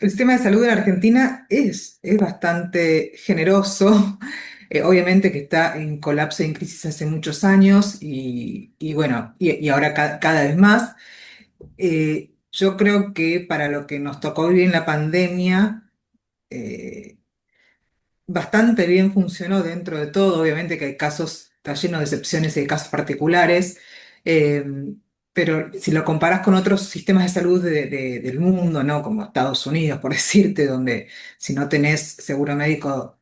el sistema de salud en Argentina es bastante generoso. Obviamente que está en colapso y en crisis hace muchos años y bueno, y ahora cada vez más. Yo creo que para lo que nos tocó vivir en la pandemia, eh, bastante bien funcionó dentro de todo. Obviamente que hay casos, está lleno de excepciones y de casos particulares, eh, pero si lo comparas con otros sistemas de salud del mundo, ¿no? Como Estados Unidos, por decirte, donde si no tenés seguro médico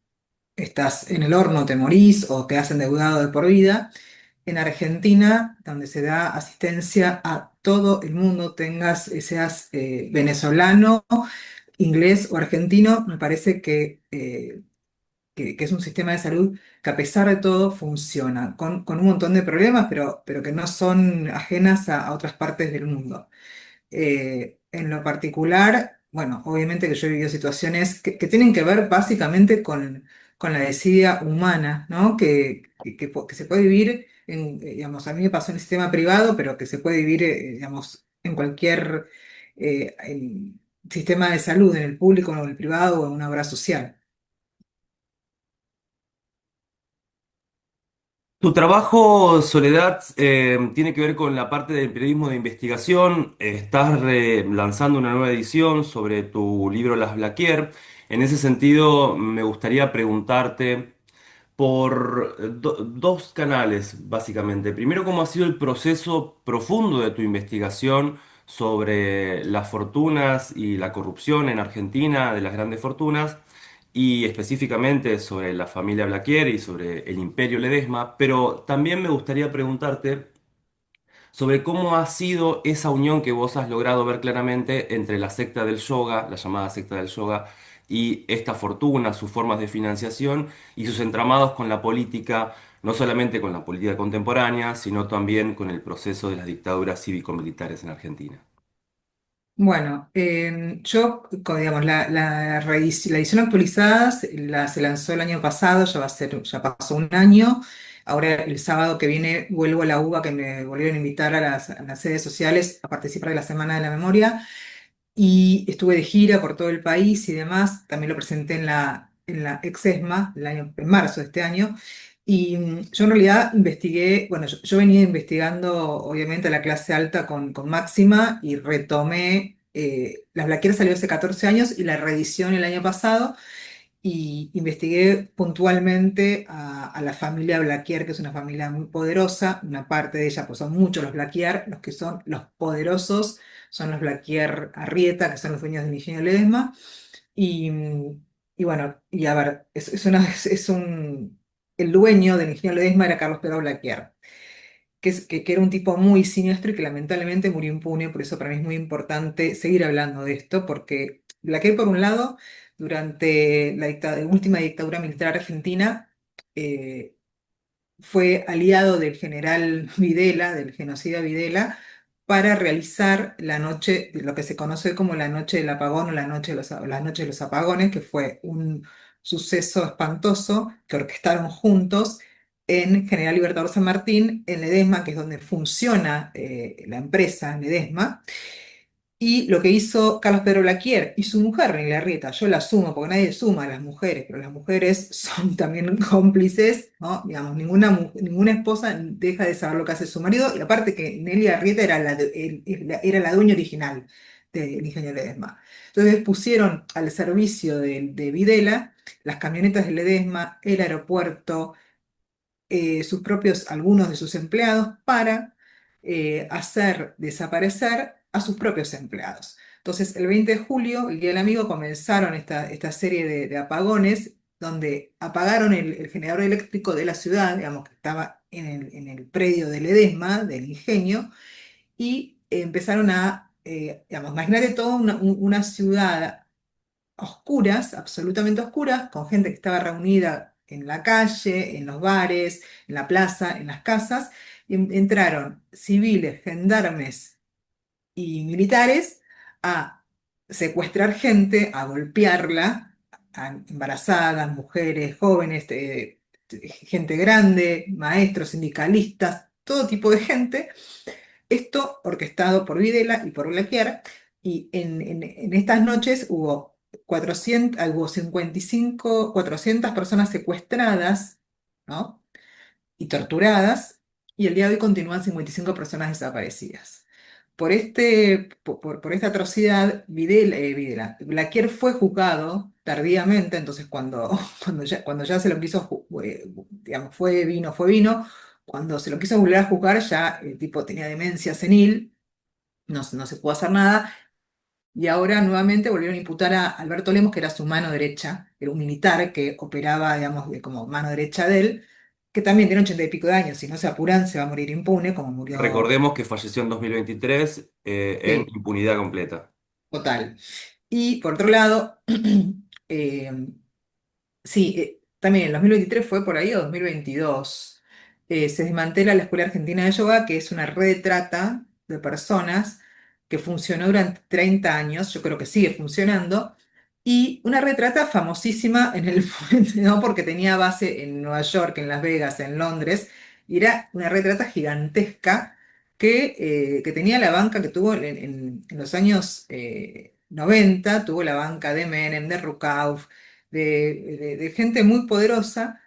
estás en el horno, te morís o quedás endeudado de por vida. En Argentina, donde se da asistencia a todo el mundo, seas venezolano, inglés o argentino, me parece que es un sistema de salud que a pesar de todo funciona, con un montón de problemas, pero que no son ajenas a otras partes del mundo. En lo particular, bueno, obviamente que yo he vivido situaciones que tienen que ver básicamente con la desidia humana, ¿no? Que se puede vivir digamos, a mí me pasó en el sistema privado, pero que se puede vivir, digamos, en cualquier sistema de salud, en el público, o en el privado o en una obra social. Tu trabajo, Soledad, tiene que ver con la parte del periodismo de investigación. Estás lanzando una nueva edición sobre tu libro Las Blaquier. En ese sentido, me gustaría preguntarte por dos canales, básicamente. Primero, ¿cómo ha sido el proceso profundo de tu investigación sobre las fortunas y la corrupción en Argentina, de las grandes fortunas, y específicamente sobre la familia Blaquier y sobre el Imperio Ledesma? Pero también me gustaría preguntarte sobre cómo ha sido esa unión que vos has logrado ver claramente entre la secta del yoga, la llamada secta del yoga, y esta fortuna, sus formas de financiación y sus entramados con la política, no solamente con la política contemporánea, sino también con el proceso de las dictaduras cívico-militares en Argentina. Bueno, digamos, la edición actualizada se lanzó el año pasado, ya pasó un año. Ahora el sábado que viene vuelvo a la UBA, que me volvieron a invitar a las sedes sociales a participar de la Semana de la Memoria. Y estuve de gira por todo el país y demás. También lo presenté en la Exesma en marzo de este año. Y yo en realidad investigué, bueno, yo venía investigando obviamente la clase alta con Máxima y retomé, Las Blaqueras salió hace 14 años y la reedición el año pasado y investigué puntualmente a la familia Blaquier, que es una familia muy poderosa. Una parte de ella, pues son muchos los Blaquier, los que son los poderosos son los Blaquier Arrieta, que son los dueños del Ingenio Ledesma. Y, y bueno, y a ver, el dueño del Ingenio Ledesma era Carlos Pedro Blaquier, que era un tipo muy siniestro y que lamentablemente murió impune. Por eso para mí es muy importante seguir hablando de esto, porque Blaquer, por un lado, durante la última dictadura militar argentina, eh, fue aliado del general Videla, del genocida Videla, para realizar lo que se conoce como la noche del apagón o la noche de los apagones, que fue un suceso espantoso que orquestaron juntos en General Libertador San Martín, en Ledesma, que es donde funciona la empresa Ledesma. Y lo que hizo Carlos Pedro Blaquier y su mujer, René Larrieta, yo la sumo porque nadie suma a las mujeres, pero las mujeres son también cómplices, ¿no? Digamos, ninguna esposa deja de saber lo que hace su marido, y aparte que Nelly Larrieta era la dueña original del Ingenio Ledesma. Entonces pusieron al servicio de Videla las camionetas de Ledesma, el aeropuerto, algunos de sus empleados para hacer desaparecer a sus propios empleados. Entonces, el 20 de julio, el Día del Amigo, comenzaron esta serie de apagones donde apagaron el generador eléctrico de la ciudad, digamos, que estaba en el predio del Ledesma, del ingenio, y empezaron digamos, imagínate toda una ciudad oscuras, absolutamente oscuras, con gente que estaba reunida en la calle, en los bares, en la plaza, en las casas, y entraron civiles, gendarmes y militares a secuestrar gente, a golpearla, a embarazadas, mujeres, jóvenes, gente grande, maestros, sindicalistas, todo tipo de gente. Esto orquestado por Videla y por Blaquier. Y en estas noches hubo 400, hubo 55, 400 personas secuestradas, ¿no? Y torturadas, y el día de hoy continúan 55 personas desaparecidas. Por esta atrocidad, Blaquier fue juzgado tardíamente, entonces cuando ya se lo quiso, digamos, fue vino, cuando se lo quiso volver a juzgar ya el tipo tenía demencia senil, no se pudo hacer nada, y ahora nuevamente volvieron a imputar a Alberto Lemos, que era su mano derecha, era un militar que operaba, digamos, como mano derecha de él, que también tiene 80 y pico de años. Si no se apuran, se va a morir impune, como murió. Recordemos que falleció en 2023 en Sí, impunidad completa. total. Y por otro lado, eh, sí, también en 2023 fue por ahí, o 2022, se desmantela la Escuela Argentina de Yoga, que es una red de trata de personas que funcionó durante 30 años, yo creo que sigue funcionando, y una red de trata famosísima en el momento, ¿no? Porque tenía base en Nueva York, en Las Vegas, en Londres, y era una red de trata gigantesca que tenía la banca que tuvo en los años 90, tuvo la banca de Menem, de Rukauf, de gente muy poderosa,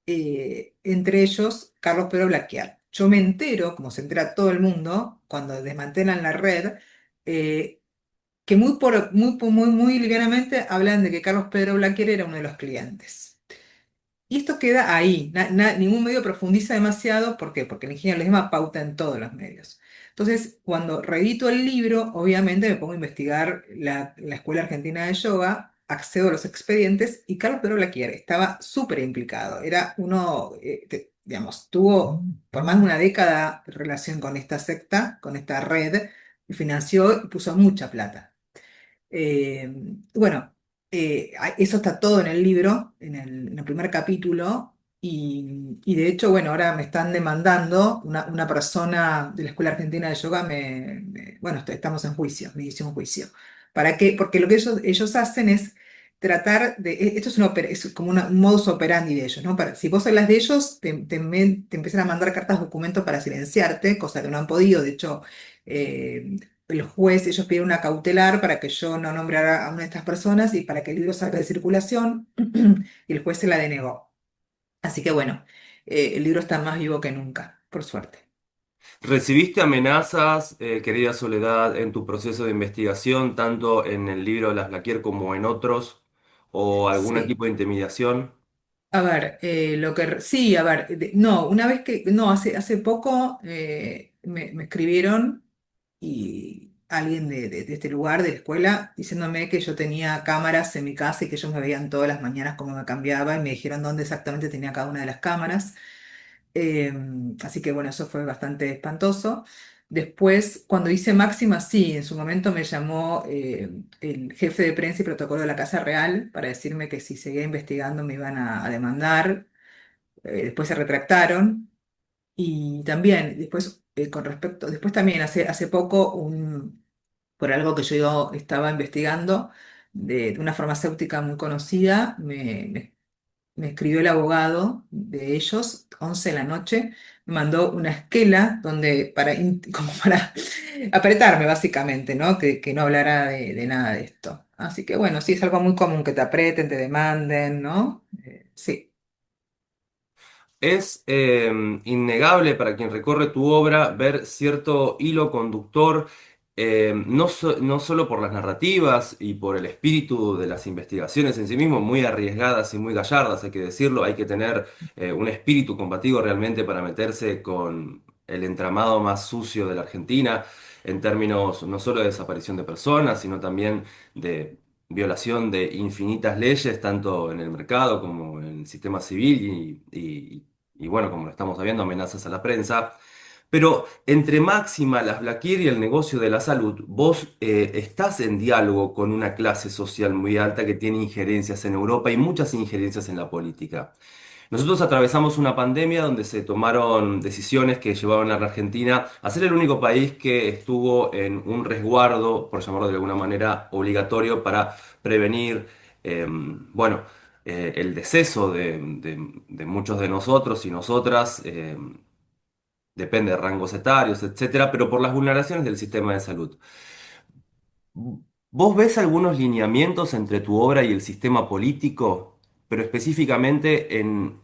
entre ellos Carlos Pedro Blaquiar. Yo me entero, como se entera todo el mundo, cuando desmantelan la red, eh, que muy livianamente hablan de que Carlos Pedro Blaquier era uno de los clientes. Y esto queda ahí, ningún medio profundiza demasiado, ¿por qué? Porque el ingeniero les llama pauta en todos los medios. Entonces, cuando reedito el libro, obviamente me pongo a investigar la Escuela Argentina de Yoga, accedo a los expedientes y Carlos Pedro Blaquier estaba súper implicado. Era uno, digamos, tuvo por más de una década relación con esta secta, con esta red, y financió y puso mucha plata. Eh, bueno, eso está todo en el libro, en el primer capítulo, y de hecho, bueno, ahora me están demandando una persona de la Escuela Argentina de Yoga, bueno, estamos en juicio, me hizo un juicio. ¿Para qué? Porque lo que ellos hacen es tratar de, esto es como un modus operandi de ellos, ¿no? Si vos hablas de ellos, te empiezan a mandar cartas documento para silenciarte, cosa que no han podido, de hecho. eh, el juez, ellos pidieron una cautelar para que yo no nombrara a una de estas personas y para que el libro salga de circulación, y el juez se la denegó. Así que bueno, el libro está más vivo que nunca, por suerte. ¿Recibiste amenazas, querida Soledad, en tu proceso de investigación, tanto en el libro de Las Blaquier como en otros, o algún Sí. tipo de intimidación? A ver, sí, a ver, no, una vez no, hace poco me escribieron y alguien de este lugar, de la escuela, diciéndome que yo tenía cámaras en mi casa y que ellos me veían todas las mañanas cómo me cambiaba y me dijeron dónde exactamente tenía cada una de las cámaras. Eh, Así que bueno, eso fue bastante espantoso. Después, cuando hice Máxima, sí, en su momento me llamó el jefe de prensa y protocolo de la Casa Real para decirme que si seguía investigando me iban a demandar. Después se retractaron. Y también, después también hace poco, por algo que yo estaba investigando, de una farmacéutica muy conocida, me escribió el abogado de ellos, 11 de la noche, me mandó una esquela donde como para apretarme básicamente, ¿no? Que no hablara de nada de esto. Así que bueno, sí es algo muy común que te apreten, te demanden, ¿no? Sí, Es innegable para quien recorre tu obra ver cierto hilo conductor, no solo por las narrativas y por el espíritu de las investigaciones en sí mismo, muy arriesgadas y muy gallardas, hay que decirlo, hay que tener un espíritu combativo realmente para meterse con el entramado más sucio de la Argentina, en términos no solo de desaparición de personas, sino también de violación de infinitas leyes, tanto en el mercado como en el sistema civil y bueno, como lo estamos sabiendo, amenazas a la prensa. Pero entre Máxima, las Blaquier y el negocio de la salud, vos estás en diálogo con una clase social muy alta que tiene injerencias en Europa y muchas injerencias en la política. Nosotros atravesamos una pandemia donde se tomaron decisiones que llevaron a la Argentina a ser el único país que estuvo en un resguardo, por llamarlo de alguna manera, obligatorio para prevenir, bueno, el deceso de muchos de nosotros y nosotras, depende de rangos etarios, etcétera, pero por las vulneraciones del sistema de salud. ¿Vos ves algunos lineamientos entre tu obra y el sistema político, pero específicamente en...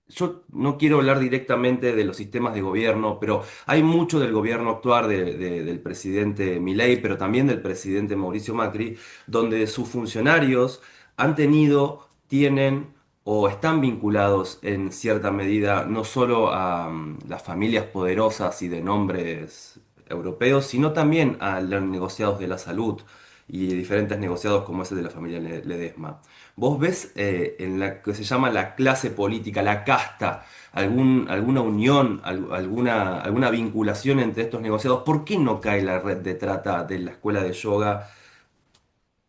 Yo no quiero hablar directamente de los sistemas de gobierno, pero hay mucho del gobierno actual del presidente Milei, pero también del presidente Mauricio Macri, donde sus funcionarios han tenido, tienen o están vinculados en cierta medida no solo a las familias poderosas y de nombres europeos, sino también a los negociados de la salud y diferentes negociados como ese de la familia Ledesma. ¿Vos ves en la que se llama la clase política, la casta, alguna unión, alguna vinculación entre estos negociados? ¿Por qué no cae la red de trata de la escuela de yoga,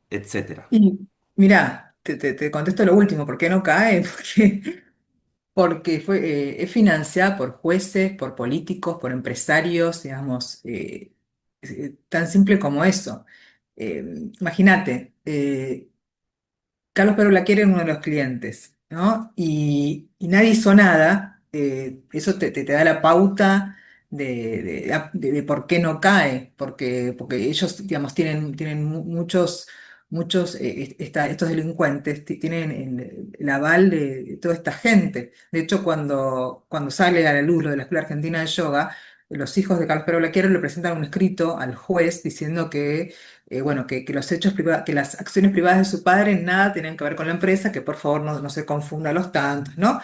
etcétera? Y mirá, te contesto lo último, ¿por qué no cae? Porque es financiada por jueces, por políticos, por empresarios, digamos, tan simple como eso. Imagínate, Carlos Pérez Blaquier era uno de los clientes, ¿no? Y nadie hizo nada. Eso te da la pauta de por qué no cae, porque ellos, digamos, tienen muchos estos delincuentes tienen el aval de toda esta gente. De hecho, cuando sale a la luz lo de la Escuela Argentina de Yoga, los hijos de Carlos Pérez Blaquier le presentan un escrito al juez diciendo bueno, que los que las acciones privadas de su padre nada tenían que ver con la empresa, que por favor no se confunda los tantos, ¿no?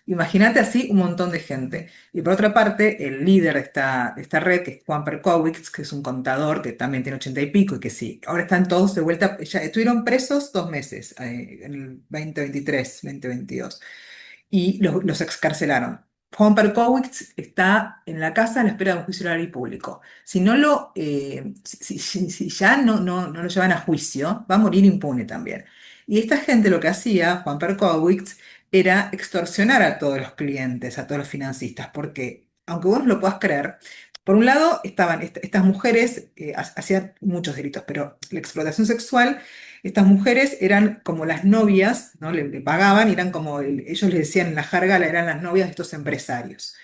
Imagínate así un montón de gente. Y por otra parte, el líder de esta red, que es Juan Perkowitz, que es un contador que también tiene 80 y pico, y que sí, ahora están todos de vuelta, ya estuvieron presos 2 meses, en el 2023, 2022 y los excarcelaron. Juan Perkowitz está en la casa a la espera de un juicio oral y público. Si no si ya no lo llevan a juicio, va a morir impune también. Y esta gente lo que hacía, Juan Perkowitz, era extorsionar a todos los clientes, a todos los financistas, porque, aunque vos no lo puedas creer, por un lado estaban estas mujeres, hacían muchos delitos, pero la explotación sexual, estas mujeres eran como las novias, ¿no? Le pagaban y eran como, ellos les decían en la jerga, eran las novias de estos empresarios.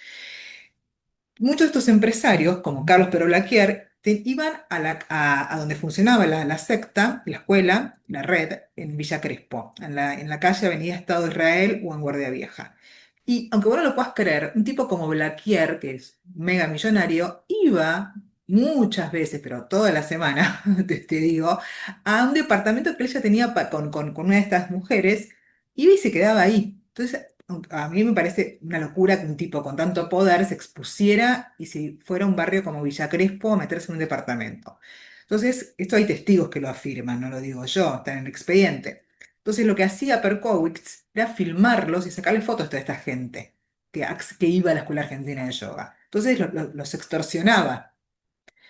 Muchos de estos empresarios, como Carlos Pero Blaquier, iban a donde funcionaba la secta, la escuela, la red, en Villa Crespo, en la calle Avenida Estado de Israel o en Guardia Vieja. Y aunque vos no lo puedas creer, un tipo como Blaquier, que es mega millonario, iba muchas veces, pero toda la semana, te digo, a un departamento que él ya tenía con una de estas mujeres, iba y se quedaba ahí. Entonces, a mí me parece una locura que un tipo con tanto poder se expusiera y si fuera un barrio como Villa Crespo a meterse en un departamento. Entonces, esto hay testigos que lo afirman, no lo digo yo, está en el expediente. Entonces, lo que hacía Perkowitz era filmarlos y sacarle fotos a toda esta gente que iba a la Escuela Argentina de Yoga. Entonces, los extorsionaba.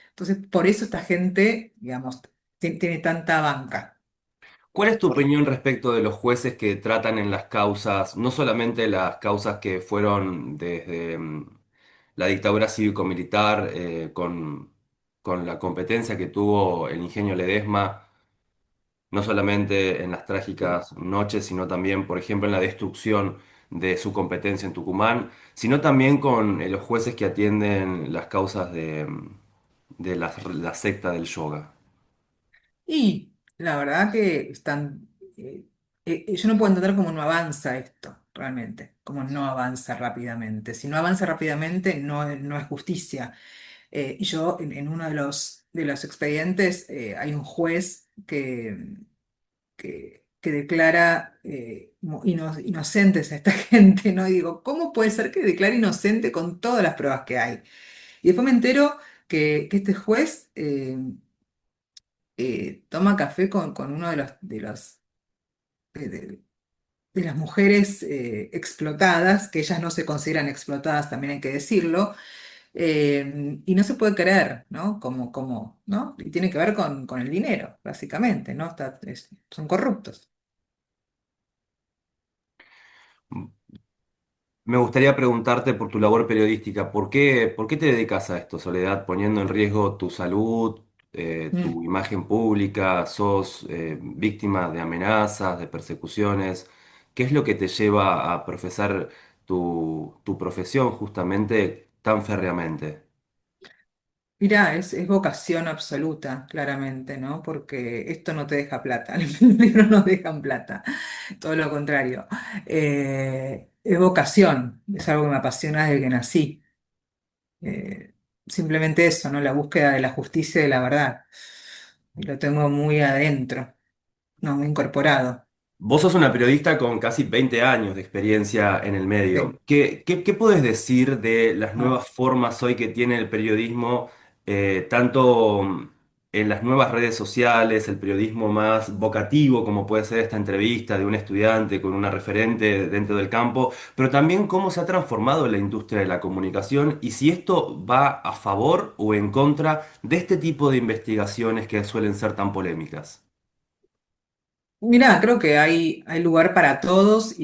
Entonces, por eso esta gente, digamos, tiene tanta banca. ¿Cuál es tu opinión respecto de los jueces que tratan en las causas, no solamente las causas que fueron desde la dictadura cívico-militar, con la competencia que tuvo el ingenio Ledesma, no solamente en las trágicas noches, sino también, por ejemplo, en la destrucción de su competencia en Tucumán, sino también con los jueces que atienden las causas de la secta del yoga? Y la verdad que yo no puedo entender cómo no avanza esto, realmente, cómo no avanza rápidamente. Si no avanza rápidamente, no es justicia. Y yo, en uno de los expedientes, hay un juez que declara inocentes a esta gente, ¿no? Y digo, ¿cómo puede ser que declare inocente con todas las pruebas que hay? Y después me entero que este juez toma café con uno de las mujeres explotadas, que ellas no se consideran explotadas, también hay que decirlo, y no se puede creer, ¿no? ¿No? Y tiene que ver con el dinero, básicamente, ¿no? Son corruptos. Me gustaría preguntarte por tu labor periodística, ¿por qué te dedicas a esto, Soledad, poniendo en riesgo tu salud, tu Mm. imagen pública? ¿Sos víctima de amenazas, de persecuciones? ¿Qué es lo que te lleva a profesar tu profesión justamente tan férreamente? Mirá, es vocación absoluta, claramente, ¿no? Porque esto no te deja plata, los libros no dejan plata, todo lo contrario. Es vocación, es algo que me apasiona desde que nací. Eh, Simplemente eso, ¿no? La búsqueda de la justicia y de la verdad. Y lo tengo muy adentro, no, muy incorporado. Vos sos una periodista con casi 20 años de experiencia en el medio. Sí. ¿Qué podés decir de las Ah. nuevas formas hoy que tiene el periodismo, tanto en las nuevas redes sociales, el periodismo más vocativo, como puede ser esta entrevista de un estudiante con una referente dentro del campo, pero también cómo se ha transformado la industria de la comunicación y si esto va a favor o en contra de este tipo de investigaciones que suelen ser tan polémicas? Mirá, creo que hay lugar para todos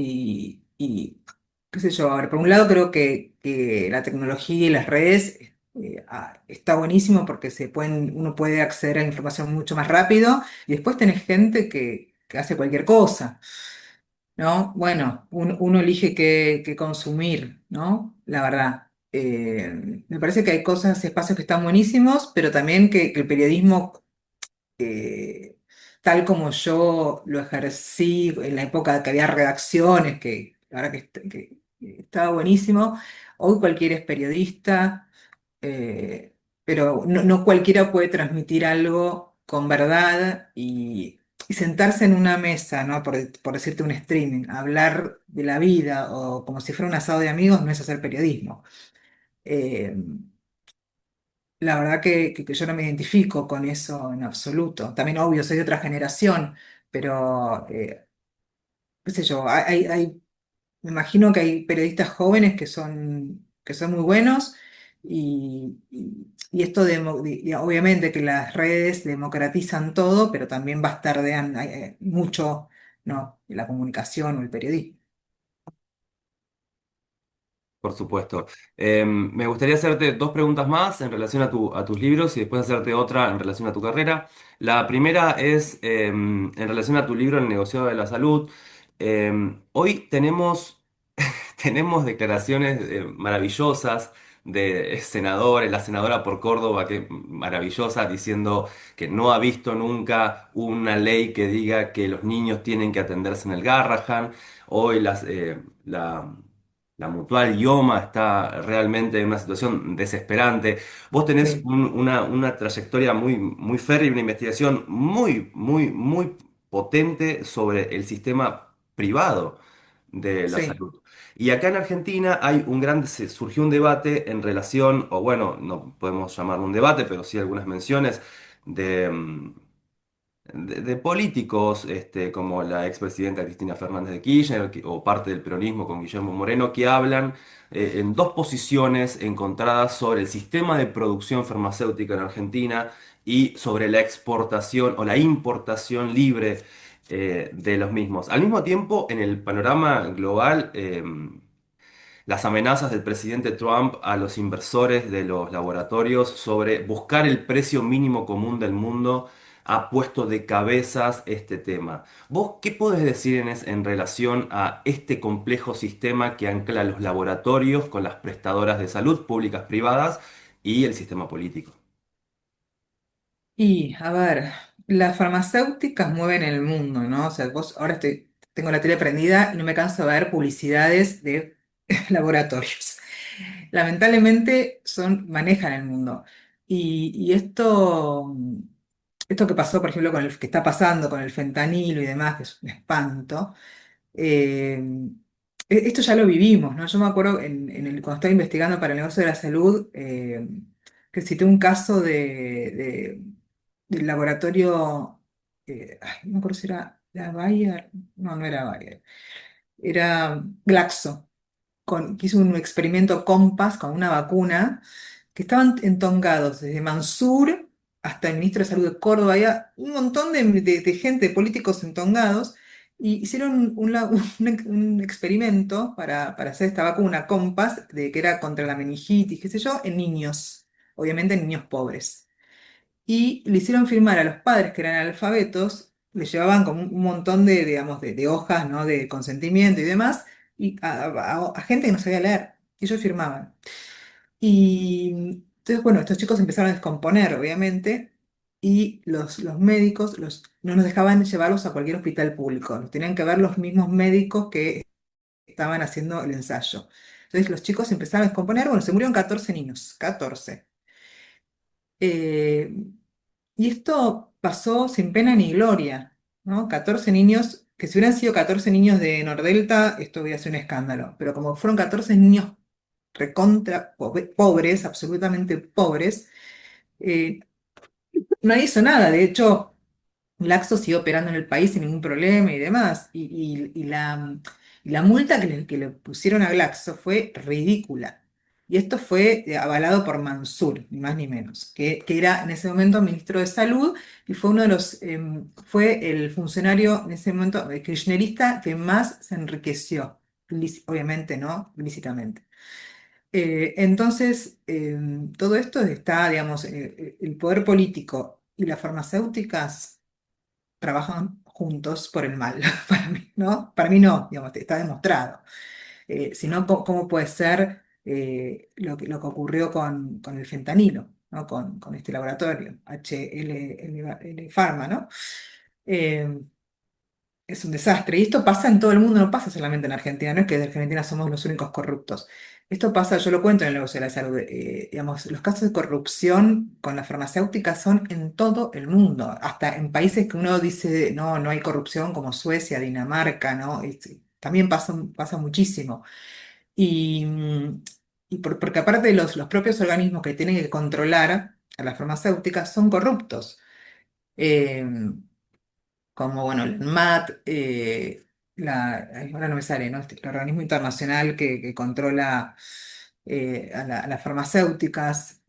qué sé yo, a ver, por un lado creo que la tecnología y las redes está buenísimo porque uno puede acceder a información mucho más rápido y después tenés gente que hace cualquier cosa, ¿no? Bueno, uno elige qué consumir, ¿no? La verdad. Me parece que hay cosas, espacios que están buenísimos, pero también que el periodismo eh, tal como yo lo ejercí en la época que había redacciones, que la verdad que estaba buenísimo. Hoy cualquiera es periodista, eh, pero no cualquiera puede transmitir algo con verdad y sentarse en una mesa, ¿no? Por decirte un streaming, hablar de la vida o como si fuera un asado de amigos, no es hacer periodismo. Eh, la verdad que yo no me identifico con eso en absoluto. También, obvio, soy de otra generación, pero, qué sé yo, me imagino que hay periodistas jóvenes que son muy buenos y esto, obviamente que las redes democratizan todo, pero también bastardean mucho, ¿no? La comunicación o el periodismo. Por supuesto. Me gustaría hacerte dos preguntas más en relación a tus libros y después hacerte otra en relación a tu carrera. La primera es en relación a tu libro El negociado de la salud. Hoy tenemos declaraciones maravillosas de senadores, la senadora por Córdoba, que maravillosa, diciendo que no ha visto nunca una ley que diga que los niños tienen que atenderse en el Garrahan. Hoy la Mutual Ioma está realmente en una situación desesperante. Vos tenés Sí, una trayectoria muy férrea y una investigación muy potente sobre el sistema privado de la sí. salud. Y acá en Argentina surgió un debate en relación, o bueno, no podemos llamarlo un debate, pero sí algunas menciones de, de políticos como la expresidenta Cristina Fernández de Kirchner o parte del peronismo con Guillermo Moreno que hablan en dos posiciones encontradas sobre el sistema de producción farmacéutica en Argentina y sobre la exportación o la importación libre de los mismos. Al mismo tiempo, en el panorama global, las amenazas del presidente Trump a los inversores de los laboratorios sobre buscar el precio mínimo común del mundo ha puesto de cabezas este tema. ¿Vos qué podés decir en relación a este complejo sistema que ancla los laboratorios con las prestadoras de salud públicas, privadas y el sistema político? Y, a ver, las farmacéuticas mueven el mundo, ¿no? O sea, ahora tengo la tele prendida y no me canso de ver publicidades de laboratorios. Lamentablemente manejan el mundo. Y esto que pasó, por ejemplo, que está pasando con el fentanilo y demás, que es un espanto, eh, esto ya lo vivimos, ¿no? Yo me acuerdo cuando estaba investigando para el negocio de la salud, que cité un caso del laboratorio, no me acuerdo si era Bayer, no era Bayer, era Glaxo, que hizo un experimento COMPAS con una vacuna, que estaban entongados desde Mansur hasta el ministro de Salud de Córdoba, había un montón de gente, de políticos entongados, y hicieron un experimento para hacer esta vacuna COMPAS, que era contra la meningitis, qué sé yo, en niños, obviamente en niños pobres y le hicieron firmar a los padres que eran analfabetos, le llevaban como un montón digamos, de hojas, ¿no? De consentimiento y demás, y a gente que no sabía leer, y ellos firmaban. Y Entonces, bueno, estos chicos empezaron a descomponer, obviamente, y los médicos no nos dejaban llevarlos a cualquier hospital público, los tenían que ver los mismos médicos que estaban haciendo el ensayo. Entonces los chicos empezaron a descomponer, bueno, se murieron 14 niños, 14. Eh, y esto pasó sin pena ni gloria, ¿no? 14 niños, que si hubieran sido 14 niños de Nordelta, esto hubiera sido un escándalo, pero como fueron 14 niños recontra pobres, absolutamente pobres, eh, nadie hizo nada. De hecho, Glaxo siguió operando en el país sin ningún problema y demás. Y la multa que le pusieron a Glaxo fue ridícula. Y esto fue avalado por Mansur, ni más ni menos, que era en ese momento ministro de Salud y fue fue el funcionario en ese momento kirchnerista que más se enriqueció, obviamente, ¿no? Lícitamente. Entonces, todo esto está, digamos, el poder político y las farmacéuticas trabajan juntos por el mal, para mí, ¿no? Para mí no, digamos, está demostrado. Si no, ¿cómo puede ser lo que ocurrió con el fentanilo, ¿no? Con este laboratorio, HLL Pharma, ¿no? Eh, es un desastre. Y esto pasa en todo el mundo, no pasa solamente en Argentina, no es que en Argentina somos los únicos corruptos. Esto pasa, yo lo cuento en el negocio de la salud, digamos, los casos de corrupción con las farmacéuticas son en todo el mundo, hasta en países que uno dice, no, no hay corrupción, como Suecia, Dinamarca, ¿no? También pasa muchísimo. Y, porque aparte de los propios organismos que tienen que controlar a las farmacéuticas son corruptos. Em, Como, bueno, el MAT, ahora no me sale, ¿no? El organismo internacional que controla a las farmacéuticas,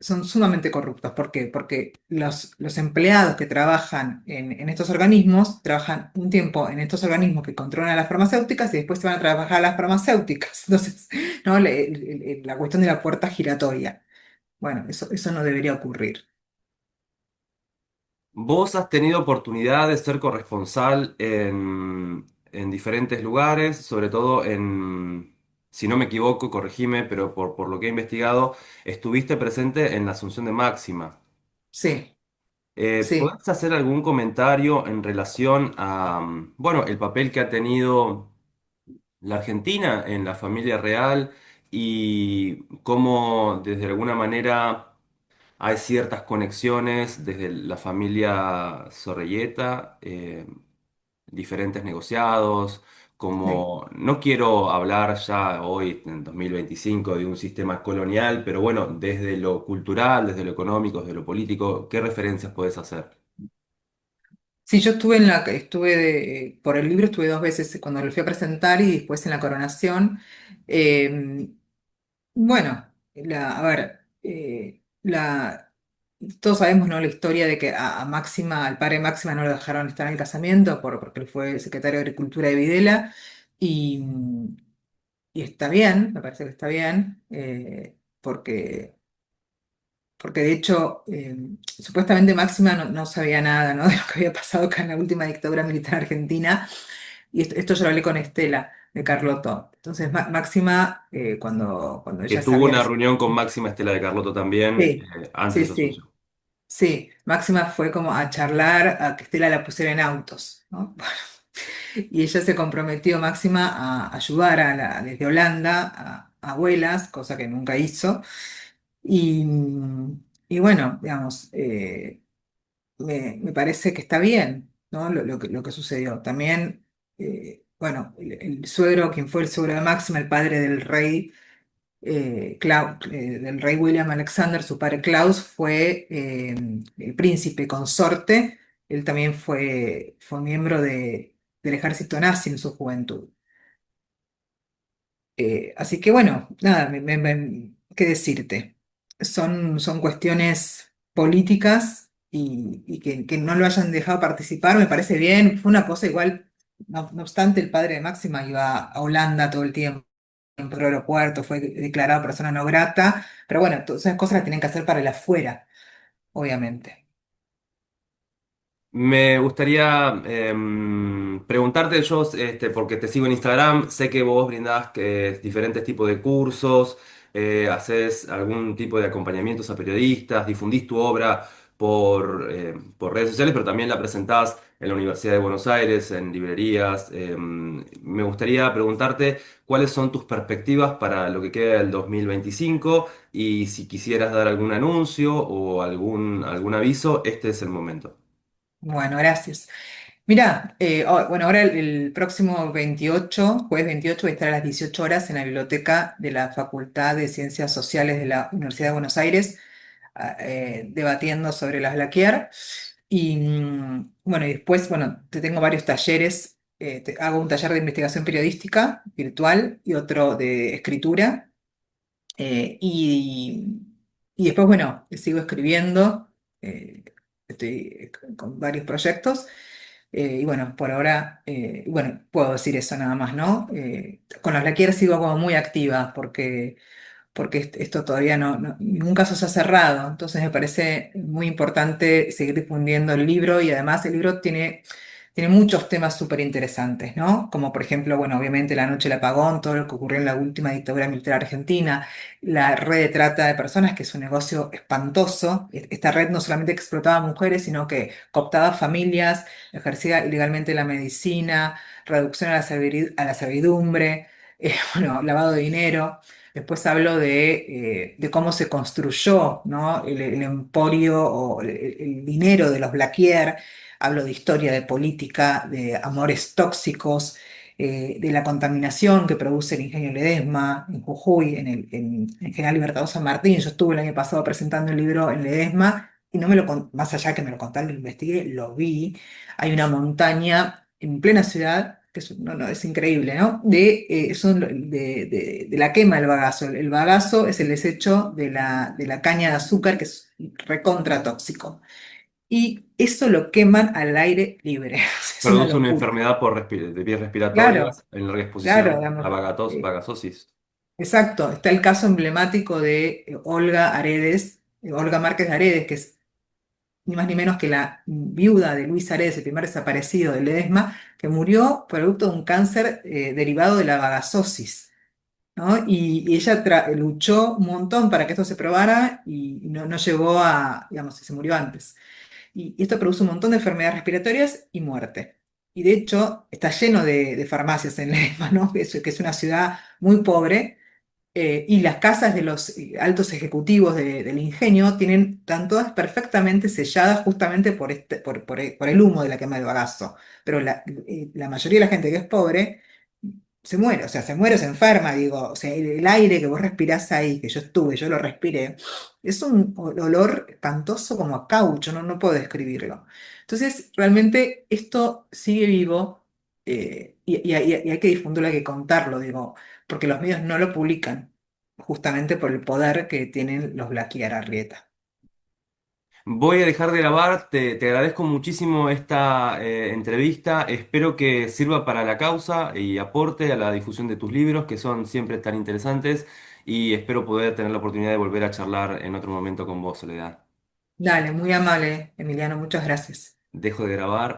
son sumamente corruptos. ¿Por qué? Porque los empleados que trabajan en estos organismos trabajan un tiempo en estos organismos que controlan a las farmacéuticas y después se van a trabajar a las farmacéuticas. Entonces, ¿no? La cuestión de la puerta giratoria. Bueno, eso no debería ocurrir. Vos has tenido oportunidad de ser corresponsal en diferentes lugares, sobre todo si no me equivoco, corregime, pero por lo que he investigado, estuviste presente en la Asunción de Máxima. Sí, sí. ¿Podés hacer algún comentario en relación a, bueno, el papel que ha tenido la Argentina en la familia real y cómo desde alguna manera hay ciertas conexiones desde la familia Zorrilleta, diferentes negociados, Sí. como no quiero hablar ya hoy en 2025 de un sistema colonial, pero bueno, desde lo cultural, desde lo económico, desde lo político, ¿qué referencias puedes hacer? Sí, yo por el libro estuve dos veces cuando lo fui a presentar y después en la coronación. Eh, bueno, a ver, todos sabemos, ¿no? La historia de que a Máxima, al padre de Máxima no lo dejaron estar en el casamiento porque él fue secretario de Agricultura de Videla y, y está bien, me parece que está bien, porque de hecho, supuestamente Máxima no sabía nada, ¿no? De lo que había pasado acá en la última dictadura militar argentina. Y esto yo lo hablé con Estela de Carlotto. Entonces, Máxima, cuando Que ella tuvo sabía. una reunión con Máxima Estela de Carlotto también, Sí, antes sí, de su sí, asunción. sí. Máxima fue como a charlar, a que Estela la pusiera en autos, ¿no? Y ella se comprometió, Máxima, a ayudar desde Holanda a abuelas, cosa que nunca hizo. Y, y bueno, digamos, me parece que está bien, ¿no? Lo que sucedió. También, bueno, el suegro, quien fue el suegro de Máxima, el padre del rey, del rey William Alexander, su padre Klaus, fue el príncipe consorte. Él también fue miembro del ejército nazi en su juventud. Así que bueno, nada, ¿qué decirte? Son cuestiones políticas y que no lo hayan dejado participar me parece bien. Fue una cosa igual, no obstante, el padre de Máxima iba a Holanda todo el tiempo, en el aeropuerto, fue declarado persona no grata, pero bueno, todas esas cosas las tienen que hacer para el afuera, obviamente. Me gustaría preguntarte yo, porque te sigo en Instagram, sé que vos brindás diferentes tipos de cursos, ¿Haces algún tipo de acompañamientos a periodistas? ¿Difundís tu obra por redes sociales, pero también la presentás en la Universidad de Buenos Aires, en librerías? Me gustaría preguntarte cuáles son tus perspectivas para lo que queda del 2025 y si quisieras dar algún anuncio o algún aviso, este es el momento. Bueno, gracias. Mira, bueno, ahora el próximo 28, jueves 28, voy a estar a las 18 horas en la biblioteca de la Facultad de Ciencias Sociales de la Universidad de Buenos Aires, debatiendo sobre las Blaquier. Y bueno, y después, bueno, te tengo varios talleres. Hago un taller de investigación periodística virtual y otro de escritura. eh, y, y después, bueno, sigo escribiendo. Estoy con varios proyectos. Y bueno, por ahora, bueno, puedo decir eso nada más, ¿no? Con los Blaquier sigo como muy activa porque esto todavía ningún caso se ha cerrado. Entonces me parece muy importante seguir difundiendo el libro y además el libro tiene muchos temas súper interesantes, ¿no? Como por ejemplo, bueno, obviamente la noche del apagón, todo lo que ocurrió en la última dictadura militar argentina, la red de trata de personas, que es un negocio espantoso. Esta red no solamente explotaba a mujeres, sino que cooptaba familias, ejercía ilegalmente la medicina, reducción a la servidumbre, bueno, lavado de dinero. Después hablo de cómo se construyó, ¿no? El emporio o el dinero de los Blaquier. Hablo de historia, de política, de amores tóxicos, de la contaminación que produce el ingenio Ledesma en Jujuy, en General Libertador San Martín. Yo estuve el año pasado presentando el libro en Ledesma y no me más allá que me lo contaron, lo investigué, lo vi. Hay una montaña en plena ciudad, que es, no, no, es increíble, ¿no? De la quema del bagazo. El bagazo es el desecho de la caña de azúcar, que es recontra tóxico. Y eso lo queman al aire libre. Es una Produce una locura. enfermedad de vías Claro, respiratorias en larga claro, exposición a digamos, vagasosis. exacto. Está el caso emblemático de Olga Aredes, Olga Márquez de Aredes, que es ni más ni menos que la viuda de Luis Aredes, el primer desaparecido de Ledesma, que murió producto de un cáncer derivado de la vagasosis, ¿no? Y ella luchó un montón para que esto se probara y no llegó a, digamos, se murió antes. Y esto produce un montón de enfermedades respiratorias y muerte. Y de hecho está lleno de farmacias en Ledesma, ¿no? Que es una ciudad muy pobre, y las casas de los altos ejecutivos del ingenio están todas perfectamente selladas justamente por el humo de la quema del bagazo. Pero la mayoría de la gente que es pobre se muere, o sea, se muere o se enferma, digo. O sea, el aire que vos respirás ahí, que yo estuve, yo lo respiré, es un olor espantoso como a caucho, no puedo describirlo. Entonces, realmente esto sigue vivo, y hay que difundirlo, hay que contarlo, digo, porque los medios no lo publican, justamente por el poder que tienen los Blaquier Arrieta. Voy a dejar de grabar, te agradezco muchísimo esta entrevista, espero que sirva para la causa y aporte a la difusión de tus libros, que son siempre tan interesantes, y espero poder tener la oportunidad de volver a charlar en otro momento con vos, Soledad. Dale, muy amable, Emiliano, muchas gracias. Dejo de grabar.